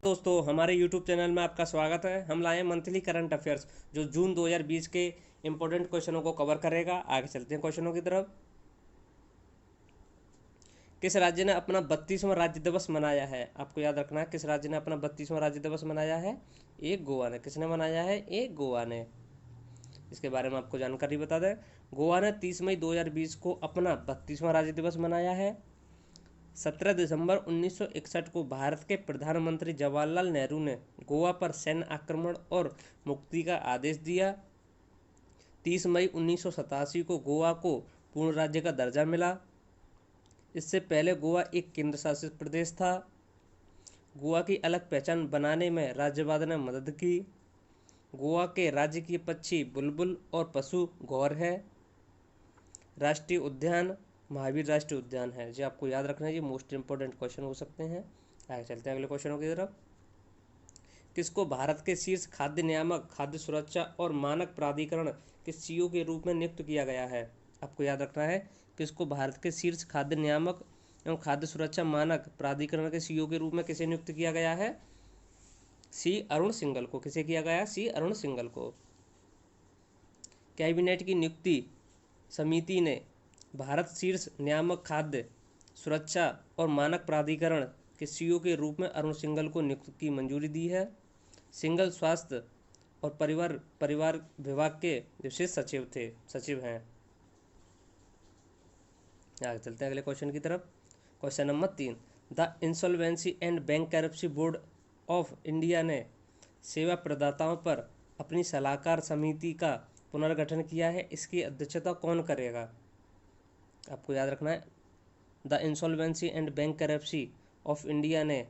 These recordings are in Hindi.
दोस्तों, हमारे YouTube चैनल में आपका स्वागत है। हम लाए हैं मंथली करंट अफेयर्स जो जून 2020 के इंपॉर्टेंट क्वेश्चनों को कवर करेगा। आगे चलते हैं क्वेश्चनों की तरफ। किस राज्य ने अपना 32वां राज्य दिवस मनाया है? आपको याद रखना है, किस राज्य ने अपना 32वां राज्य दिवस मनाया है? एक गोवा ने। किसने मनाया है? एक गोवा ने। इसके बारे में आपको जानकारी बता दें, गोवा ने 30 मई 2020 को अपना 32वां राज्य दिवस मनाया है। 17 दिसंबर 1961 को भारत के प्रधानमंत्री जवाहरलाल नेहरू ने गोवा पर सैन्य आक्रमण और मुक्ति का आदेश दिया। 30 मई 1987 को गोवा को पूर्ण राज्य का दर्जा मिला। इससे पहले गोवा एक केंद्र शासित प्रदेश था। गोवा की अलग पहचान बनाने में राज्यवाद ने मदद की। गोवा के राज्य की पक्षी बुलबुल और पशु गौर है। राष्ट्रीय उद्यान महावीर राष्ट्रीय उद्यान है। जी आपको याद रखना है, ये मोस्ट इंपॉर्टेंट क्वेश्चन हो सकते हैं। आगे चलते हैं अगले क्वेश्चनों की तरफ। किसको भारत के शीर्ष खाद्य नियामक, खाद्य सुरक्षा और मानक प्राधिकरण के सीईओ के रूप में नियुक्त किया गया है? आपको याद रखना है, किसको भारत के शीर्ष खाद्य नियामक एवं खाद्य सुरक्षा मानक प्राधिकरण के सीईओ के रूप में किसे नियुक्त किया गया है? सी अरुण सिंघल को। किसे किया गया? सी अरुण सिंघल को। कैबिनेट की नियुक्ति समिति ने भारत शीर्ष नियामक खाद्य सुरक्षा और मानक प्राधिकरण के सीईओ के रूप में अरुण सिंघल को नियुक्त की मंजूरी दी है। सिंघल स्वास्थ्य और परिवार विभाग के विशेष सचिव हैं। आगे चलते हैं अगले क्वेश्चन की तरफ। Question number 3, the insolvency and bankruptcy board of India ने सेवा प्रदाताओं पर अपनी सलाहकार समिति का पुनर्गठन किया है। इसकी अध्यक्षता कौन करेगा? आपको याद रखना है, the insolvency and bankruptcy of India ने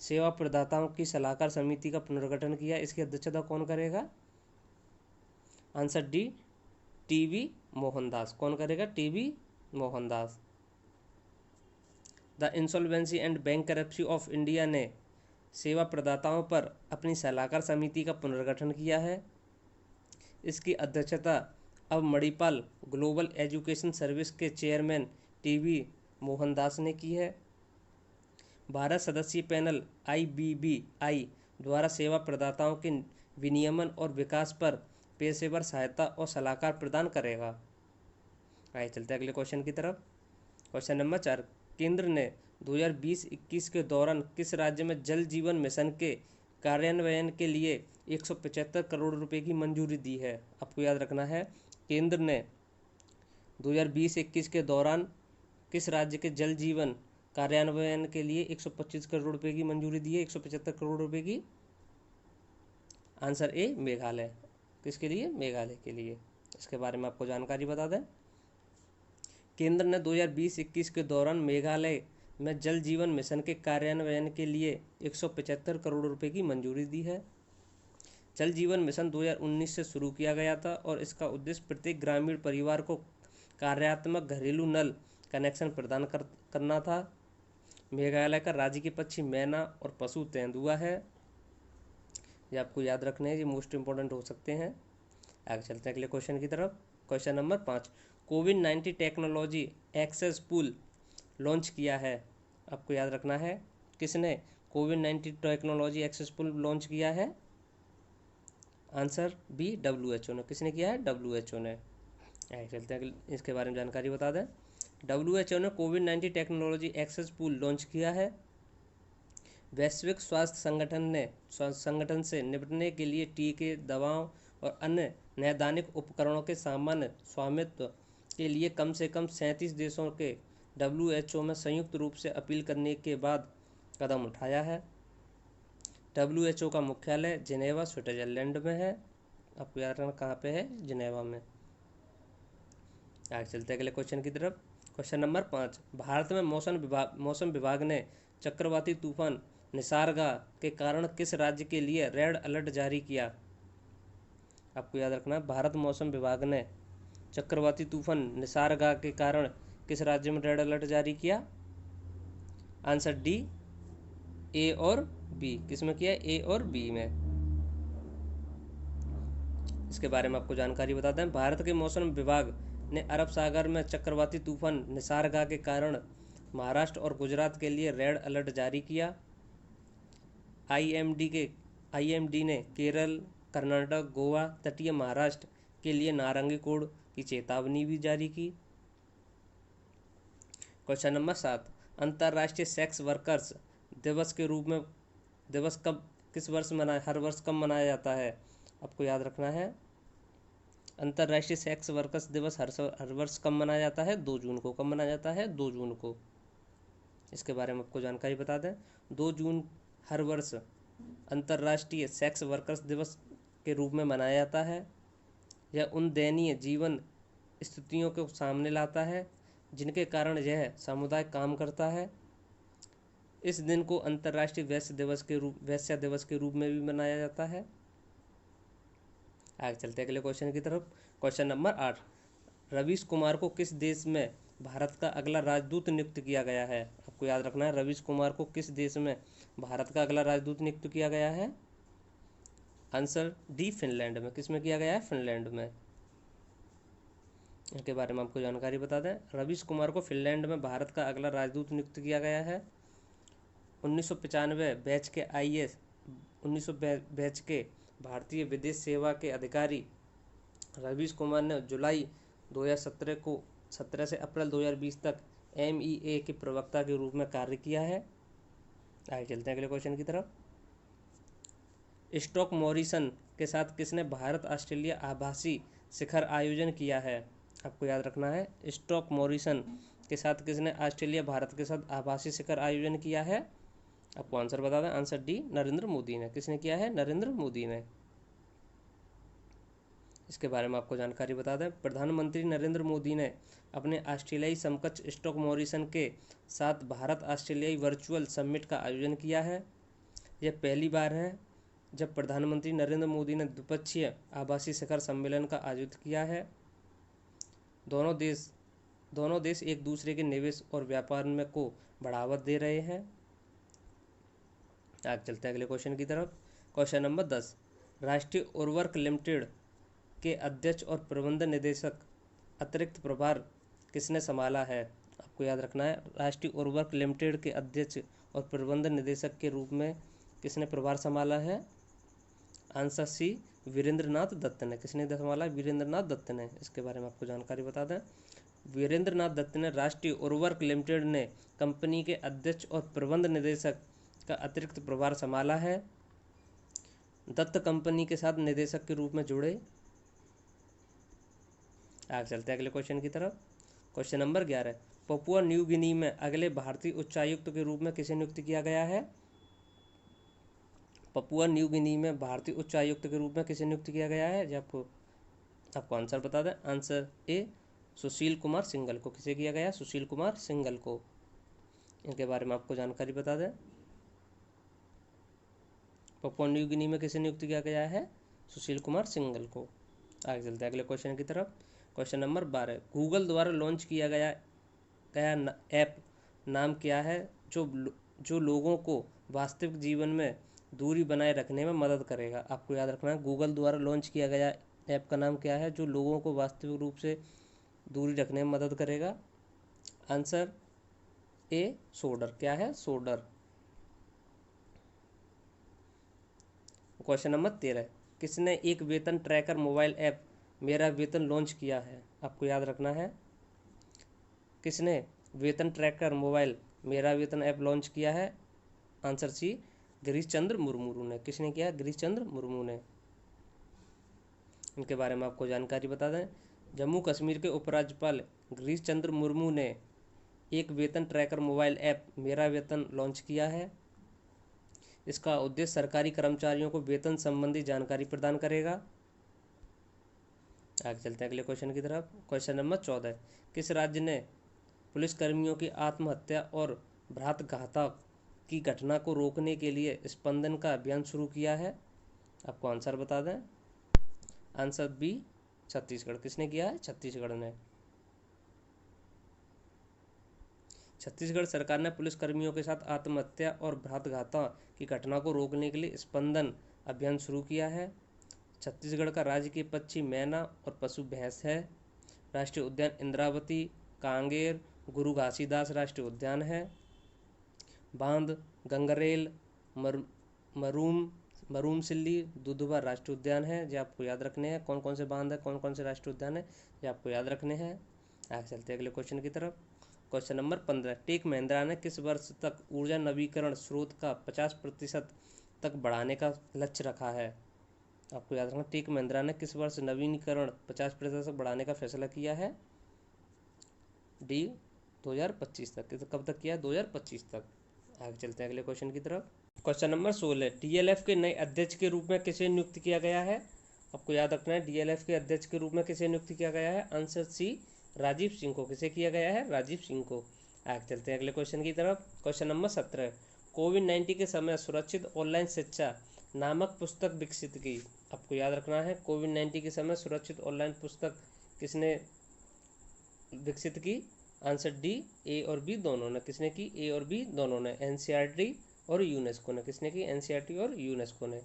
सेवा प्रदाताओं की सलाहकार समिति का पुनर्गठन किया। इसकी अध्यक्षता कौन करेगा? Answer D, TV Mohandas. कौन करेगा? TV Mohandas. The insolvency and bankruptcy of India ने सेवा प्रदाताओं पर अपनी सलाहकार समिति का पुनर्गठन किया है। इसकी अध्यक्षता अब मणिपाल ग्लोबल एजुकेशन सर्विस के चेयरमैन टीवी मोहनदास ने की है। भारत सदस्यीय पैनल IBBI द्वारा सेवा प्रदाताओं के विनियमन और विकास पर पेशेवर सहायता और सलाहकार प्रदान करेगा। आइए चलते हैं अगले क्वेश्चन की तरफ। क्वेश्चन नंबर 4, केंद्र ने 2020-21 के दौरान किस राज्य में जल जीवन मिशन के कार्यान्वयन के लिए 175 करोड़ रुपए की मंजूरी दी है? आपको याद रखना है, केंद्र ने 2020-21 के दौरान किस राज्य के जल जीवन कार्यान्वयन के लिए 125 करोड़ रुपए की मंजूरी दी है? 175 करोड़ रुपए की। Answer A, Meghalaya. किसके लिए? मेघालय के लिए। इसके बारे में आपको जानकारी बता दें, केंद्र ने 2020-21 के दौरान मेघालय में जल जीवन मिशन के कार्यान्वयन के लिए 175 करोड़ रुपए की मंजूरी दी है। जल जीवन मिशन 2019 से शुरू किया गया था और इसका उद्देश्य प्रत्येक ग्रामीण परिवार को कार्यात्मक घरेलू नल कनेक्शन प्रदान करना था। मेघालय का राज्य की पक्षी मैना और पशु तेंदुआ है। ये आपको याद रखने हैं, ये मोस्ट इंपॉर्टेंट हो सकते हैं। आगे चलते हैं अगले क्वेश्चन की तरफ। क्वेश्चन नंबर 5, कोविड-19 टेक्नोलॉजी एक्सेस पूल लॉन्च किया है। आपको याद रखना है, किसने कोविड-19 टेक्नोलॉजी एक्सेस पूल लॉन्च किया है? आंसर बी, WHO ने। किसने किया है? WHO ने। आगे चलते हैं, इसके बारे में जानकारी बता दें, WHO ने कोविड-19 टेक्नोलॉजी एक्सेस पूल लॉन्च किया है। वैश्विक स्वास्थ्य संगठन से निपटने के लिए टीके, दवाओं और अन्य नैदानिक उपकरणों के सामान्य स्वामित्व के लिए कम से कम 37 देशों के WHO में संयुक्त रूप से अपील करने के बाद कदम उठाया है। WHO का मुख्यालय जिनेवा, स्विट्जरलैंड में है। आपको याद रखना कहाँ पे है? जिनेवा में। आगे चलते हैं अगले क्वेश्चन की तरफ। क्वेश्चन नंबर 5, भारत में मौसम विभाग ने चक्रवाती तूफान निसर्गा के कारण किस राज्य के लिए रेड अलर्ट जारी किया? आपको याद रखना, भारत मौसम विभाग ने चक्रवाती तूफान निसर्गा के कारण किस राज्य में रेड अलर्ट जारी किया? आंसर डी, ए और बी। किस में किया? ए और बी में। इसके बारे में आपको जानकारी बता दें, भारत के मौसम विभाग ने अरब सागर में चक्रवाती तूफान निसर्गा के कारण महाराष्ट्र और गुजरात के लिए रेड अलर्ट जारी किया। आईएमडी ने केरल, कर्नाटक, गोवा, तटीय महाराष्ट्र के लिए नारंगी कोड की चेतावनी भी जारी की। क्वेश्चन नंबर 7, अंतर्राष्ट्रीय सेक्स वर्कर्स दिवस के रूप में दिवस हर वर्ष कब मनाया जाता है? आपको याद रखना है। अंतर्राष्ट्रीय सेक्स वर्कर्स दिवस हर वर्ष कब मनाया जाता है? 2 जून को। कब मनाया जाता है? 2 जून को। इसके बारे में आपको जानकारी बता दें। 2 जून हर वर्ष अंतर्राष्ट्रीय सेक्स वर्कर्स दिवस के रूप में मनाया जाता है। यह उन दयनीय जीवन स्थितियों को सामने लाता है जिनके कारण यह समुदाय काम करता है। इस दिन को अंतर्राष्ट्रीय वैश्य दिवस के रूप में भी मनाया जाता है। आगे चलते हैं अगले क्वेश्चन की तरफ। क्वेश्चन नंबर 8, रवीश कुमार को किस देश में भारत का अगला राजदूत नियुक्त किया गया है? आपको याद रखना है, रवीश कुमार को किस देश में भारत का अगला राजदूत नियुक्त किया गया है? आंसर डी, फिनलैंड में। किस में किया गया है? फिनलैंड में। इनके बारे में आपको जानकारी बता दें। रवीश कुमार को फिनलैंड में भारत का अगला राजदूत नियुक्त किया गया है। 1995 बैच के आईएएस 1900 बैच के भारतीय विदेश सेवा के अधिकारी रवीश कुमार ने जुलाई 2017 से अप्रैल 2020 तक MEA के प्रवक्ता के रूप में कार्य किया है। आगे चलते हैं अगले क्वेश्चन की तरफ। स्टॉक मॉरिसन के साथ किसने भारत ऑस्ट्रेलिया आभासी शिखर आयोजन किया है? आपको याद रखना है, स्टॉक मॉरिसन के साथ किसने ऑस्ट्रेलिया भारत के साथ आभासी शिखर आयोजन किया है? आपको आंसर बता दें। आंसर डी, नरेंद्र मोदी ने। किसने किया है? नरेंद्र मोदी ने। इसके बारे में आपको जानकारी बता दें। प्रधानमंत्री नरेंद्र मोदी ने अपने ऑस्ट्रेलियाई समकक्ष स्टॉक मॉरिसन के साथ भारत ऑस्ट्रेलियाई वर्चुअल समिट का आयोजन किया है। यह पहली बार है जब प्रधानमंत्री नरेंद्र मोदी ने द्विपक्षीय आभासी शिखर सम्मेलन का आयोजित किया है। दोनों देश एक दूसरे के निवेश और व्यापार में को बढ़ावा दे रहे हैं। आगे चलते हैं अगले क्वेश्चन की तरफ। क्वेश्चन नंबर 10, राष्ट्रीय उर्वरक लिमिटेड के अध्यक्ष और प्रबंध निदेशक अतिरिक्त प्रभार किसने संभाला है? आपको याद रखना है, राष्ट्रीय उर्वरक लिमिटेड के अध्यक्ष और प्रबंध निदेशक के रूप में किसने प्रभार संभाला है? आंसर सी, वीरेंद्र नाथ दत्त ने। किसने संभाला? वीरेंद्र नाथ दत्त ने। इसके बारे में आपको जानकारी बता दें। वीरेंद्र नाथ दत्त ने राष्ट्रीय उर्वरक लिमिटेड ने कंपनी के अध्यक्ष और प्रबंध निदेशक का अतिरिक्त प्रभार संभाला है। दत्त कंपनी के साथ निदेशक के रूप में जुड़े। आगे चलते हैं अगले क्वेश्चन की तरफ। Question number 11, Papua New Guinea में अगले भारतीय उच्चायुक्त के रूप में किसे नियुक्त किया गया है? पपुआ न्यू गिनी में भारतीय उच्चायुक्त के रूप में किसे नियुक्त किया गया है? जो आपको आंसर बता दें। आंसर ए, सुशील कुमार सिंघल को। किसे किया गया? सुशील कुमार सिंघल को। इनके बारे में आपको जानकारी बता दें। पपुआ न्यू गिनी में किसे नियुक्त किया गया है? सुशील कुमार सिंघल को। आगे चलते हैं अगले क्वेश्चन की तरफ। क्वेश्चन नंबर 12, गूगल द्वारा लॉन्च किया गया ऐप नाम क्या है जो लोगों को वास्तविक जीवन में दूरी बनाए रखने में मदद करेगा? आपको याद रखना है, गूगल द्वारा लॉन्च किया गया ऐप का नाम क्या है जो लोगों को वास्तविक रूप से दूरी रखने में मदद करेगा? आंसर ए, सोडर। क्या है? सोडर। क्वेश्चन नंबर 13, किसने एक वेतन ट्रैकर मोबाइल ऐप मेरा वेतन लॉन्च किया है? आपको याद रखना है, किसने वेतन ट्रैकर मोबाइल मेरा वेतन ऐप लॉन्च किया है? आंसर सी, गिरीश चंद्र मुर्मू ने। किसने किया? गिरीश चंद्र मुर्मू ने। इनके बारे में आपको जानकारी बता दें। जम्मू कश्मीर के उपराज्यपाल गिरीश चंद्र मुर्मू ने एक वेतन ट्रैकर मोबाइल ऐप मेरा वेतन लॉन्च किया है। इसका उद्देश्य सरकारी कर्मचारियों को वेतन संबंधी जानकारी प्रदान करेगा। आगे चलते हैं अगले क्वेश्चन की तरफ। क्वेश्चन नंबर 14, किस राज्य ने पुलिसकर्मियों की आत्महत्या और भ्रातघात की घटना को रोकने के लिए स्पंदन का अभियान शुरू किया है? आपको आंसर बता दें। Answer B, Chhattisgarh. किसने किया है? छत्तीसगढ़ ने। छत्तीसगढ़ सरकार ने पुलिसकर्मियों के साथ आत्महत्या और भ्रातघात की घटना को रोकने के लिए स्पंदन अभियान शुरू किया है। छत्तीसगढ़ का राजकीय पक्षी मैना और पशु भैंस है। राष्ट्रीय उद्यान इंद्रावती, कांगेर, गुरु घासीदास राष्ट्रीय उद्यान है। बांध, गंगरेल, मरूमसिल्ली दुधवा राष्ट्रीय उद्यान है, जो आपको याद रखने हैं। कौन कौन से बांध है, कौन कौन से राष्ट्रीय उद्यान है, ये आपको याद रखने हैं। आगे चलते हैं अगले क्वेश्चन की तरफ। क्वेश्चन नंबर 15, टेक महिंद्रा ने किस वर्ष तक ऊर्जा नवीकरण स्रोत का 50% तक बढ़ाने का लक्ष्य रखा है? आपको याद रखना, टेक महिंद्रा ने किस वर्ष नवीनीकरण 50% तक बढ़ाने का फैसला किया है? डी 2025 तक। तो कब तक किया? 2025 तक। आगे चलते हैं अगले क्वेश्चन की तरफ। क्वेश्चन नंबर 16, डीएलएफ के नए अध्यक्ष के रूप में किसे नियुक्त किया गया है? आपको याद रखना है, डीएलएफ के अध्यक्ष के रूप में किसे नियुक्त किया गया है? आंसर सी, राजीव सिंह को। किसे किया गया है? राजीव सिंह को। आगे चलते हैं अगले क्वेश्चन की तरफ। क्वेश्चन नंबर 17, कोविड-19 के समय सुरक्षित ऑनलाइन शिक्षा नामक पुस्तक विकसित की। आपको याद रखना है, कोविड-19 के समय सुरक्षित ऑनलाइन पुस्तक किसने विकसित की? आंसर डी, ए और बी दोनों ने। किसने की? ए और बी दोनों ने। एनसीईआरटी और यूनेस्को ने। किसने की? एनसीईआरटी और यूनेस्को ने।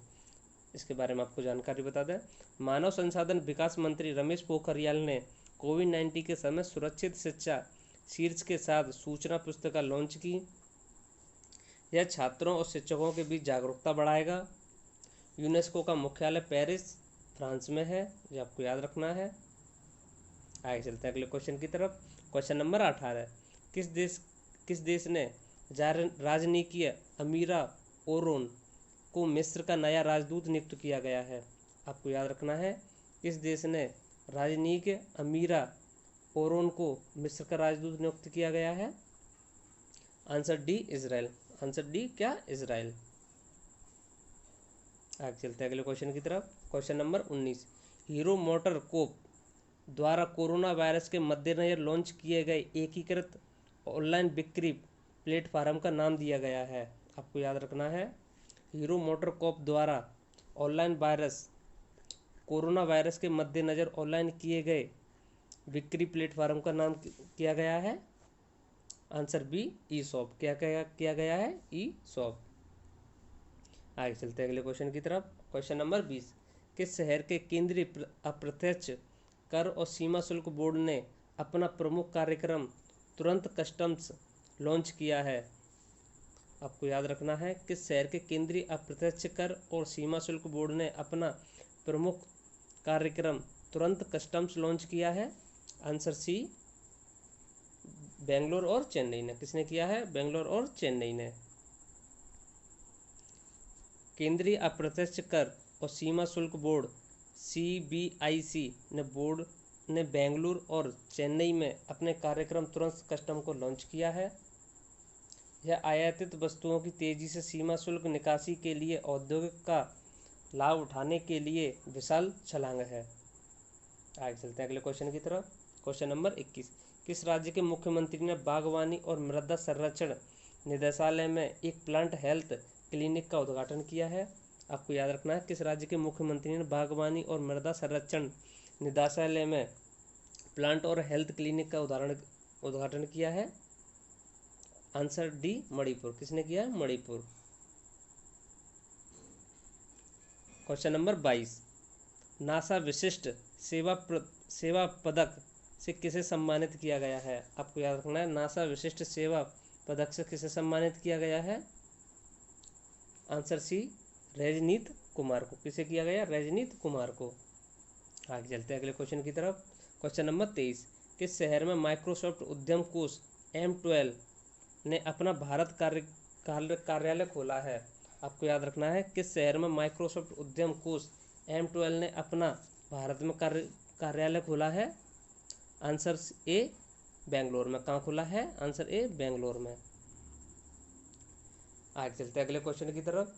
इसके बारे में आपको जानकारी बता दें, मानव संसाधन विकास मंत्री रमेश पोखरियाल ने कोविड-19 के समय सुरक्षित शिक्षा शीर्ष के साथ सूचना पुस्तिका लॉन्च की। यह छात्रों और शिक्षकों के बीच जागरूकता बढ़ाएगा। यूनेस्को का मुख्यालय पेरिस, फ्रांस में है, ये आपको याद रखना है। आगे चलते हैं अगले क्वेश्चन की तरफ। क्वेश्चन नंबर 18, किस देश ने राजनीतिज्ञ अमीरा ओरोन को मिस्र का नया राजदूत नियुक्त किया गया है? आपको याद रखना है, किस देश ने राजनीतिज्ञ अमीरा ओरोन को मिस्र का राजदूत नियुक्त किया गया है? Answer D, Israel. Answer D क्या? इजराइल। आगे चलते हैं अगले क्वेश्चन की तरफ। क्वेश्चन नंबर 19, हीरो मोटर कोप द्वारा कोरोना वायरस के मद्देनजर लॉन्च किए गए एकीकृत ऑनलाइन बिक्री प्लेटफार्म का नाम दिया गया है। आपको याद रखना है, हीरो मोटर कॉप द्वारा कोरोना वायरस के मद्देनज़र ऑनलाइन किए गए बिक्री प्लेटफार्म का नाम किया गया है? आंसर बी, ई शॉप। क्या किया गया है? ई शॉप। आगे चलते हैं अगले क्वेश्चन की तरफ। क्वेश्चन नंबर 20, किस शहर के केंद्रीय अप्रत्यक्ष कर और सीमा शुल्क बोर्ड ने अपना प्रमुख कार्यक्रम तुरंत कस्टम्स लॉन्च किया है? आपको याद रखना है, किस शहर के केंद्रीय अप्रत्यक्ष कर और सीमा शुल्क बोर्ड ने अपना प्रमुख कार्यक्रम तुरंत कस्टम्स लॉन्च किया है? आंसर सी, बेंगलोर और चेन्नई ने। किसने किया है? बेंगलोर और चेन्नई ने। केंद्रीय अप्रत्यक्ष कर और सीमा शुल्क बोर्ड CBIC ने बेंगलुरु और चेन्नई में अपने कार्यक्रम तुरंत कस्टम को लॉन्च किया है। यह आयातित वस्तुओं की तेजी से सीमा शुल्क निकासी के लिए औद्योगिक का लाभ उठाने के लिए विशाल छलांग है। आगे चलते हैं अगले क्वेश्चन की तरफ। क्वेश्चन नंबर 21, किस राज्य के मुख्यमंत्री ने बागवानी और मृदा संरक्षण निदेशालय में एक प्लांट हेल्थ क्लिनिक का उद्घाटन किया है? आपको याद रखना है, किस राज्य के मुख्यमंत्री ने बागवानी और मृदा संरक्षण निदेशालय में प्लांट और हेल्थ क्लिनिक का उद्घाटन किया है? Answer D, Manipur. किसने किया है? मणिपुर। क्वेश्चन नंबर 22, नासा विशिष्ट सेवा पदक से किसे सम्मानित किया गया है? आपको याद रखना है, नासा विशिष्ट सेवा पदक से किसे सम्मानित किया गया है? आंसर सी, रजनीत कुमार को। किसे किया गया? रजनीत कुमार को। आगे चलते हैं अगले क्वेश्चन की तरफ। क्वेश्चन नंबर 23, किस शहर में माइक्रोसॉफ्ट उद्यम कोष M12 ने अपना भारत कार्यालय खोला है? आपको याद रखना है, किस शहर में माइक्रोसॉफ्ट उद्यम कोष M12 ने अपना भारत में कार्यालय खोला है? आंसर ए, बेंगलोर में। कहाँ खुला है? आंसर ए, बेंगलोर में। आगे चलते हैं अगले क्वेश्चन की तरफ।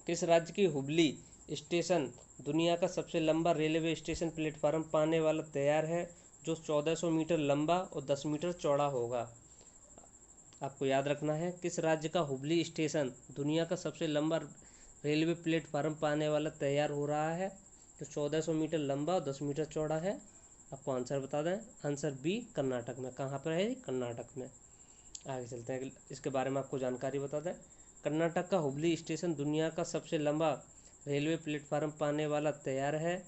किस राज्य की हुबली स्टेशन दुनिया का सबसे लंबा रेलवे स्टेशन प्लेटफार्म पाने वाला तैयार है, जो 1400 मीटर लंबा और 10 मीटर चौड़ा होगा? आपको याद रखना है, किस राज्य का हुबली स्टेशन दुनिया का सबसे लंबा रेलवे प्लेटफार्म पाने वाला तैयार हो रहा है, जो 1400 मीटर लंबा और 10 मीटर चौड़ा है? आपको आंसर बता दें, आंसर बी, कर्नाटक में। कहाँ पर है? कर्नाटक में। आगे चलते हैं, इसके बारे में आपको जानकारी बता दें। कर्नाटक का हुबली स्टेशन दुनिया का सबसे लंबा रेलवे प्लेटफार्म पाने वाला तैयार है,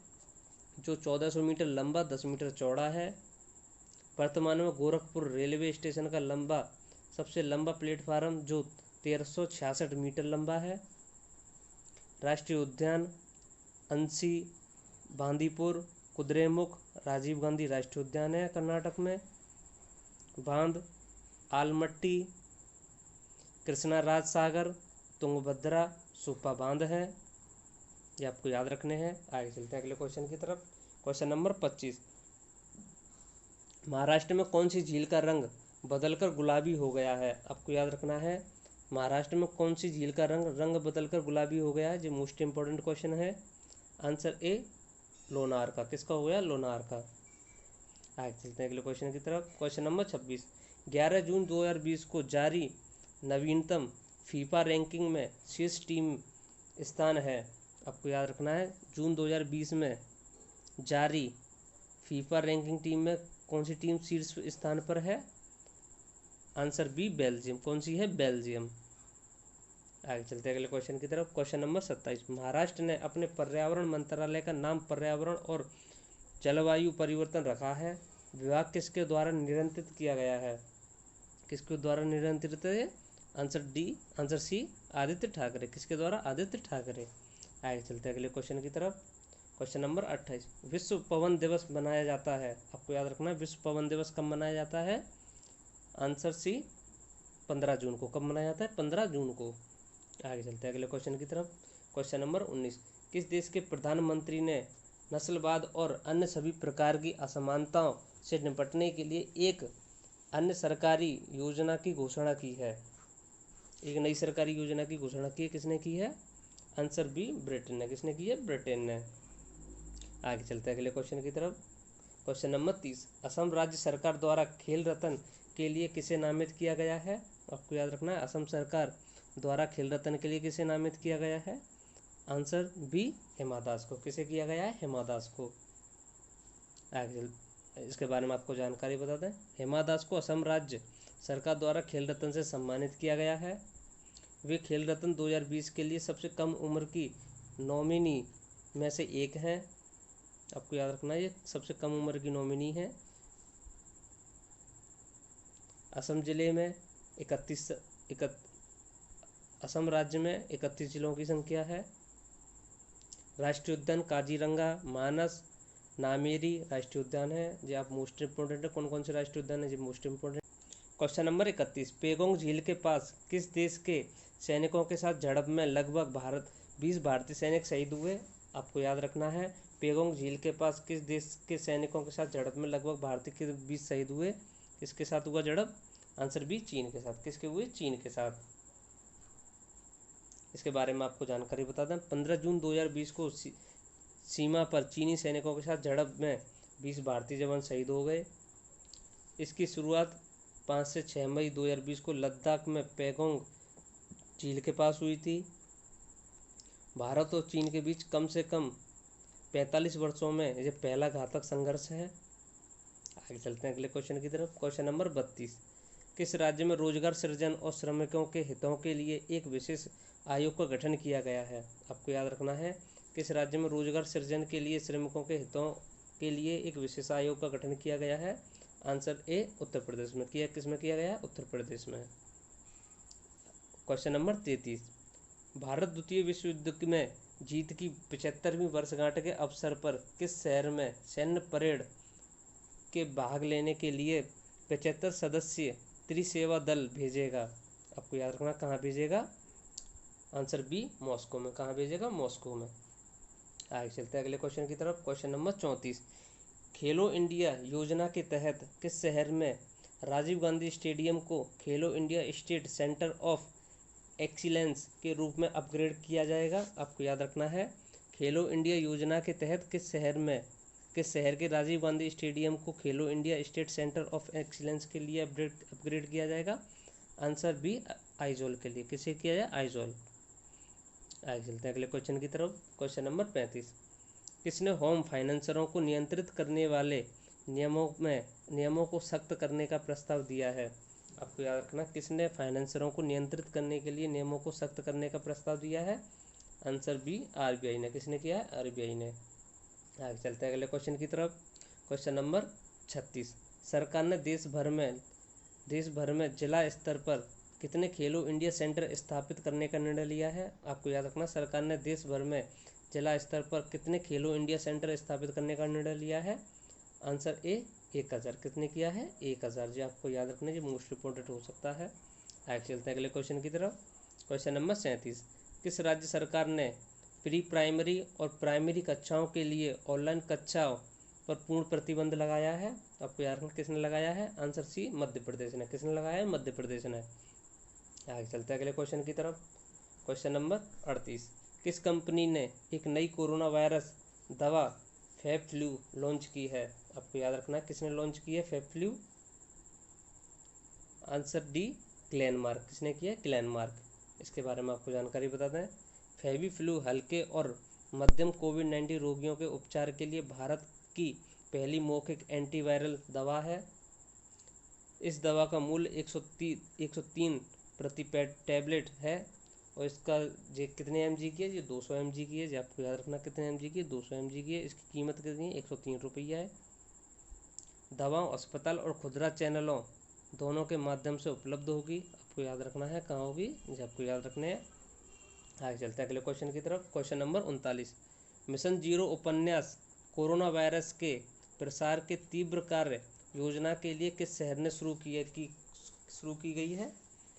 जो 1400 मीटर लंबा 10 मीटर चौड़ा है। वर्तमान में गोरखपुर रेलवे स्टेशन का सबसे लंबा प्लेटफार्म जो 1366 मीटर लंबा है। राष्ट्रीय उद्यान अंशी, बांदीपुर, कुद्रेमुख, राजीव गांधी राष्ट्रीय उद्यान है कर्नाटक में। बांध आलमट्टी, कृष्णा राज सागर, तुंगभद्रा, सुप्पा बांध है। ये आपको याद रखने हैं। आगे चलते हैं अगले क्वेश्चन की तरफ। क्वेश्चन नंबर 25, महाराष्ट्र में कौन सी झील का रंग बदलकर गुलाबी हो गया है? आपको याद रखना है, महाराष्ट्र में कौन सी झील का रंग बदलकर गुलाबी हो गया है। जो मोस्ट इंपॉर्टेंट क्वेश्चन है। आंसर ए लोनार का। किसका हो गया? लोनार का। आगे चलते हैं अगले क्वेश्चन की तरफ। क्वेश्चन नंबर 26, 11 जून 2020 को जारी नवीनतम फीफा रैंकिंग में शीर्ष टीम स्थान है। आपको याद रखना है, जून 2020 में जारी फीफा रैंकिंग टीम में कौन सी टीम शीर्ष स्थान पर है? Answer B Belgium. कौन सी है? बेल्जियम। आगे चलते हैं अगले क्वेश्चन की तरफ। क्वेश्चन नंबर 27, महाराष्ट्र ने अपने पर्यावरण मंत्रालय का नाम पर्यावरण और जलवायु परिवर्तन रखा है। विभाग किसके द्वारा नियंत्रित किया गया है? किसके द्वारा नियंत्रित है? Answer C Aditya Thackeray. किसके द्वारा? आदित्य ठाकरे। आगे चलते हैं अगले क्वेश्चन की तरफ। क्वेश्चन नंबर 28, विश्व पवन दिवस मनाया जाता है। आपको याद रखना है, विश्व पवन दिवस कब मनाया जाता है? आंसर सी 15 जून को। कब मनाया जाता है? 15 जून को। आगे चलते हैं अगले क्वेश्चन की तरफ। क्वेश्चन नंबर 19, किस देश के प्रधानमंत्री ने नस्लवाद और अन्य सभी प्रकार की असमानताओं से निपटने के लिए एक अन्य सरकारी योजना की घोषणा की है? एक नई सरकारी योजना की घोषणा की है। किसने की है? आंसर बी ब्रिटेन ने। किसने की है? ब्रिटेन ने। आगे चलते हैं अगले क्वेश्चन की तरफ। क्वेश्चन नंबर 30, असम राज्य सरकार द्वारा खेल रत्न के लिए किसे नामित किया गया है? आपको याद रखना है, असम सरकार द्वारा खेल रत्न के लिए किसे नामित किया गया है? आंसर बी हेमा दास को। किसे किया गया है? हेमा दास को। आगे इसके बारे में आपको जानकारी बता दें, हेमा दास को असम राज्य सरकार द्वारा खेल रत्न से सम्मानित किया गया है। वे खेल रत्न 2020 के लिए सबसे कम उम्र की नॉमिनी में से एक हैं। आपको याद रखना है, ये सबसे कम उम्र की नॉमिनी है। असम जिले में 31 असम राज्य में 31 जिलों की संख्या है। राष्ट्रीय उद्यान काजीरंगा, मानस, नामेरी राष्ट्रीय उद्यान है। ये आप मोस्ट इंपोर्टेंट है, कौन कौन से राष्ट्रीय उद्यान है, ये most important. Question number 31, Pangong झील के पास किस देश के सैनिकों के साथ झड़प में लगभग 20 भारतीय सैनिक शहीद हुए? आपको याद रखना है, पेगोंग झील के पास किस देश के सैनिकों के साथ झड़प में लगभग भारतीय के 20 शहीद हुए? किसके साथ हुआ झड़प? आंसर बी चीन के साथ। किसके हुए? चीन के साथ। इसके बारे में आपको जानकारी बता दें, 15 जून 2020 को सीमा पर चीनी सैनिकों के साथ झड़प में 20 भारतीय जवान शहीद हो गए। इसकी शुरुआत 5 से 6 मई 2020 को लद्दाख में पेगोंग झील के पास हुई थी। भारत और चीन के बीच कम से कम 45 वर्षों में यह पहला घातक संघर्ष है। आगे चलते हैं अगले क्वेश्चन की तरफ। क्वेश्चन नंबर 32, किस राज्य में रोजगार सृजन और श्रमिकों के हितों के लिए एक विशेष आयोग का गठन किया गया है? आपको याद रखना है, किस राज्य में रोजगार सृजन के लिए श्रमिकों के हितों के लिए एक विशेष आयोग का गठन किया गया है? आंसर ए उत्तर प्रदेश में किया। किस में किया गया? उत्तर प्रदेश में। क्वेश्चन नंबर 33, भारत द्वितीय विश्व युद्ध में जीत की 75वीं वर्षगांठ के अवसर पर किस शहर में सैन्य परेड के भाग लेने के लिए 75 सदस्यीय त्रिसेवा दल भेजेगा? आपको याद रखना, कहाँ भेजेगा? आंसर बी मॉस्को में। कहाँ भेजेगा? मॉस्को में। आगे चलते हैं अगले क्वेश्चन की तरफ। क्वेश्चन नंबर 34, खेलो इंडिया योजना के तहत किस शहर में राजीव गांधी स्टेडियम को खेलो India state centre of excellence के रूप में अपग्रेड किया जाएगा? आपको याद रखना है, खेलो इंडिया योजना के तहत किस शहर के राजीव गांधी स्टेडियम को खेलो India state centre of excellence के लिए अपग्रेड किया जाएगा? आंसर बी आइजोल के लिए। किसे किया जाए? आइजोल। आगे चलते हैं अगले क्वेश्चन की तरफ। क्वेश्चन नंबर 35, किसने होम फाइनेंसरों को नियंत्रित करने वाले नियमों को सख्त करने का प्रस्ताव दिया है? आपको याद रखना, किसने फाइनेंसरों को नियंत्रित करने के लिए नियमों को सख्त करने का प्रस्ताव दिया है? आंसर बी आरबीआई ने। किसने किया है? आरबीआई ने। आगे चलते हैं अगले क्वेश्चन की तरफ। क्वेश्चन नंबर 36, सरकार ने देश भर में जिला स्तर पर कितने खेलो इंडिया सेंटर स्थापित करने का निर्णय लिया है? आपको याद रखना, सरकार ने देश भर में जिला स्तर पर कितने खेलो इंडिया सेंटर स्थापित करने का निर्णय लिया है? Answer A 1000। कितने किया है? 1000। जी आपको याद रखना, ये मोस्ट इंपॉर्टेंट हो सकता है। आगे चलते हैं अगले क्वेश्चन की तरफ। Question number 37। किस राज्य सरकार ने प्री प्राइमरी और प्राइमरी कक्षाओं के लिए ऑनलाइन कक्षाओं पर पूर्ण प्रतिबंध लगाया है? आपको याद रखना, किसने लगाया है? आंसर सी मध्य प्रदेश ने। किसने लगाया है? मध्य प्रदेश ने। आगे चलते हैं अगले क्वेश्चन की तरफ। Question number 38। किस कंपनी ने एक नई कोरोना वायरस दवा फेबफ्लू लॉन्च की है? आपको याद रखना है, किसने लॉन्च की है फेबफ्लू? Answer D Glenmark. किसने किया है? ग्लेनमार्क। इसके बारे में आपको जानकारी बता दें, फेबीफ्लू हल्के और मध्यम कोविड-19 रोगियों के उपचार के लिए भारत की पहली मौखिक एंटीवायरल दवा है। इस दवा का मूल्य 103 प्रति टैबलेट है और इसका ये कितने mg की है? ये 200 mg की है। जी आपको याद रखना, कितने mg की है? 200 mg की है। इसकी कीमत कितनी है? 103 रुपया है। दवाओं, अस्पताल और खुदरा चैनलों दोनों के माध्यम से उपलब्ध होगी। आपको याद रखना है, कहाँ होगी? जी आपको याद रखने हैं। आगे चलते हैं अगले क्वेश्चन की तरफ। Question number 39। मिशन जीरो उपन्यास कोरोना वायरस के प्रसार के तीव्र कार्य योजना के लिए किस शहर ने शुरू की गई है?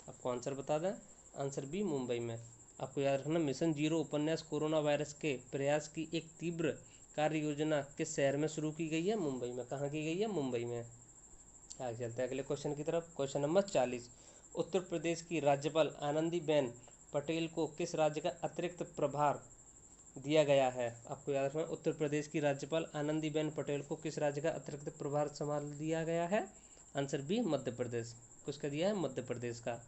आपको आंसर बता दें, आंसर बी मुंबई में। आपको याद रखना, मिशन जीरो उपन्यास कोरोना वायरस के प्रयास की एक तीव्र कार्य योजना किस शहर में शुरू की गई है? मुंबई में। कहाँ की गई है? मुंबई में। आगे चलते हैं अगले क्वेश्चन की तरफ। Question number 40। उत्तर प्रदेश की राज्यपाल आनंदीबेन पटेल को किस राज्य का अतिरिक्त प्रभार दिया गया है? आपको याद रखना, उत्तर प्रदेश की राज्यपाल आनंदीबेन पटेल को किस राज्य का अतिरिक्त प्रभार संभाल दिया गया है? Answer B Madhya Pradesh. किसका दिया है? मध्य प्रदेश का।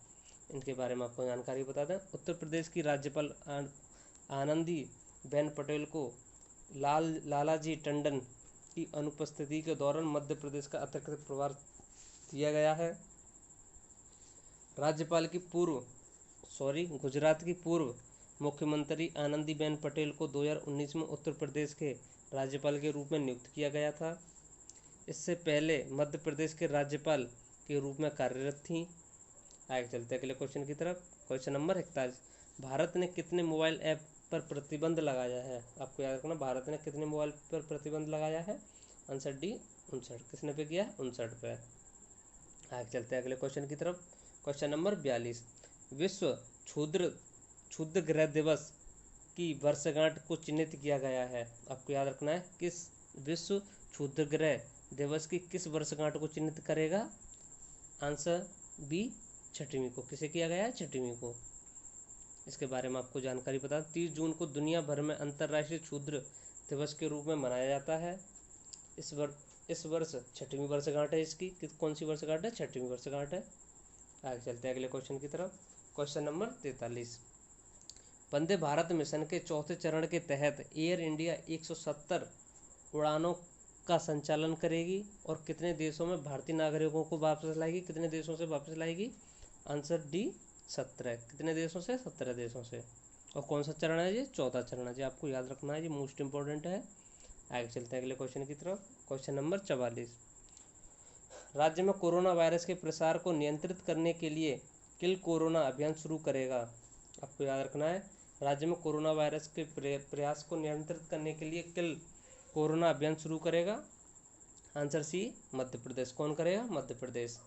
इनके बारे में आपको जानकारी बता दें, उत्तर प्रदेश की राज्यपाल आनंदीबेन पटेल को लालाजी टंडन की अनुपस्थिति के दौरान मध्य प्रदेश का अतिरिक्त प्रभार दिया गया है। गुजरात की पूर्व मुख्यमंत्री आनंदीबेन पटेल को 2019 में उत्तर प्रदेश के राज्यपाल के रूप में नियुक्त किया गया था। इससे पहले मध्य प्रदेश के राज्यपाल के रूप में कार्यरत थीं। आगे चलते हैं अगले क्वेश्चन की तरफ। Question number 41। भारत ने कितने मोबाइल ऐप पर प्रतिबंध लगाया है? आपको याद रखना, भारत ने कितने मोबाइल पर प्रतिबंध लगाया है? Answer D 59। किसने पे किया है? 59 पे। आगे चलते हैं अगले क्वेश्चन की तरफ। Question number 42। विश्व क्षुद्र ग्रह दिवस की वर्षगांठ को चिन्हित किया गया है। आपको याद रखना है, किस विश्व क्षुद्र ग्रह दिवस की किस वर्षगांठ को चिन्हित करेगा? आंसर बी 6वीं को। किसे किया गया है? 6वीं को। इसके बारे में आपको जानकारी बता, 30 जून को दुनिया भर में अंतर्राष्ट्रीय क्षुद्र दिवस के रूप में मनाया जाता है। इस वर्ष 6वीं वर्षगांठ है इसकी। कौन सी वर्षगांठ है? 6वीं वर्षगांठ है। आगे चलते हैं अगले क्वेश्चन की तरफ। Question number 43। Vande Bharat mission के चौथे चरण के तहत एयर इंडिया 170 उड़ानों का संचालन करेगी और कितने देशों में भारतीय नागरिकों को वापस लाएगी? कितने देशों से वापस लाएगी? Answer D 17। कितने देशों से? 17 देशों से। और कौन सा चरण है? ये चौथा चरण है। जी आपको याद रखना है, ये मोस्ट इंपॉर्टेंट है। आगे चलते हैं अगले क्वेश्चन की तरफ। Question number 44। राज्य में कोरोना वायरस के प्रसार को नियंत्रित करने के लिए किल कोरोना अभियान शुरू करेगा। आपको याद रखना है, राज्य में कोरोना वायरस के प्रयास को नियंत्रित करने के लिए किल कोरोना अभियान शुरू करेगा। Answer C Madhya Pradesh. कौन करेगा? मध्य प्रदेश।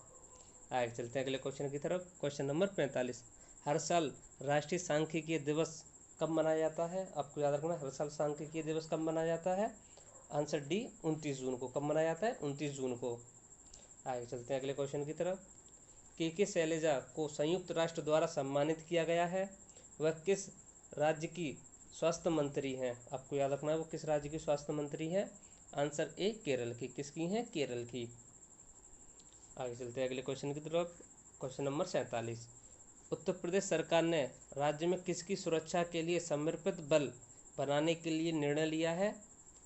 आगे चलते हैं अगले क्वेश्चन की तरफ। Question number 45। हर साल राष्ट्रीय सांख्यिकीय दिवस कब मनाया जाता है? आपको याद रखना, हर साल सांख्यिकीय दिवस कब मनाया जाता है? आंसर डी 29 जून को। कब मनाया जाता है? 29 जून को। आगे चलते हैं अगले क्वेश्चन की तरफ। के शैलजा को संयुक्त राष्ट्र द्वारा सम्मानित किया गया है। वह किस राज्य की स्वास्थ्य मंत्री हैं? आपको याद रखना है, वो किस राज्य की स्वास्थ्य मंत्री हैं? आंसर ए केरल की। किसकी हैं? केरल की। आगे चलते हैं अगले क्वेश्चन की तरफ। Question number 47। उत्तर प्रदेश सरकार ने राज्य में किसकी सुरक्षा के लिए समर्पित बल बनाने के लिए निर्णय लिया है?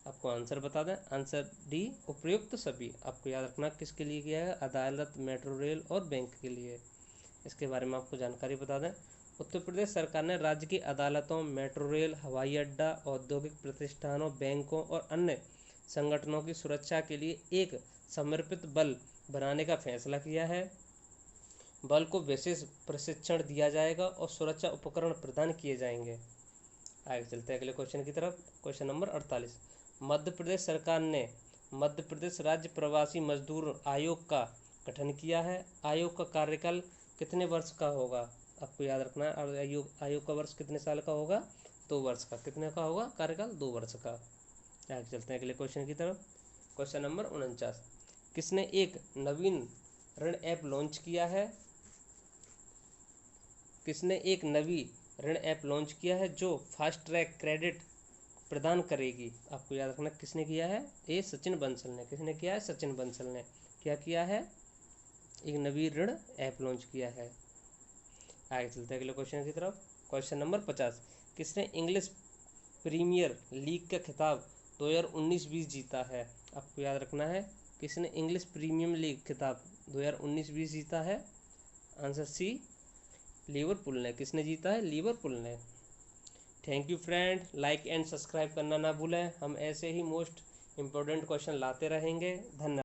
आपको आंसर बता दें, आंसर डी उपयुक्त सभी। आपको याद रखना किसके लिए किया है? अदालत, मेट्रो रेल और बैंक के लिए। इसके बारे में आपको जानकारी बता दें, उत्तर प्रदेश सरकार ने राज्य की अदालतों, मेट्रो रेल, हवाई अड्डा, औद्योगिक प्रतिष्ठानों, बैंकों और अन्य संगठनों की सुरक्षा के लिए एक समर्पित बल बनाने का फैसला किया है। बल को विशेष प्रशिक्षण दिया जाएगा और सुरक्षा उपकरण प्रदान किए जाएंगे। आगे चलते हैं अगले क्वेश्चन की तरफ। Question number 48। मध्य प्रदेश सरकार ने मध्य प्रदेश राज्य प्रवासी मजदूर आयोग का गठन किया है। आयोग का कार्यकाल कितने वर्ष का होगा? आपको याद रखना है। और आयोग का वर्ष कितने साल का होगा? 2 वर्ष का। कितने का होगा कार्यकाल? 2 वर्ष का। आगे चलते हैं अगले क्वेश्चन की तरफ। Question number 49। किसने एक नवीन ऋण ऐप लॉन्च किया है? किसने एक नवी ऋण ऐप लॉन्च किया है जो फास्ट ट्रैक क्रेडिट प्रदान करेगी? आपको याद रखना किसने किया है? ये सचिन बंसल ने। किसने किया है? सचिन बंसल ने। क्या किया है? एक नवी ऋण ऐप लॉन्च किया है। आगे चलते हैं अगले क्वेश्चन की तरफ। Question number 50। किसने इंग्लिश प्रीमियर लीग का खिताब 2019-20 जीता है? आपको याद रखना है किसने इंग्लिश प्रीमियर लीग खिताब 2019-20 जीता है? आंसर सी, लिवरपूल ने। किसने जीता है? लिवरपूल ने। Thank you friend, like and subscribe करना ना भूलें। हम ऐसे ही मोस्ट इम्पोर्टेंट क्वेश्चन लाते रहेंगे। धन्यवाद।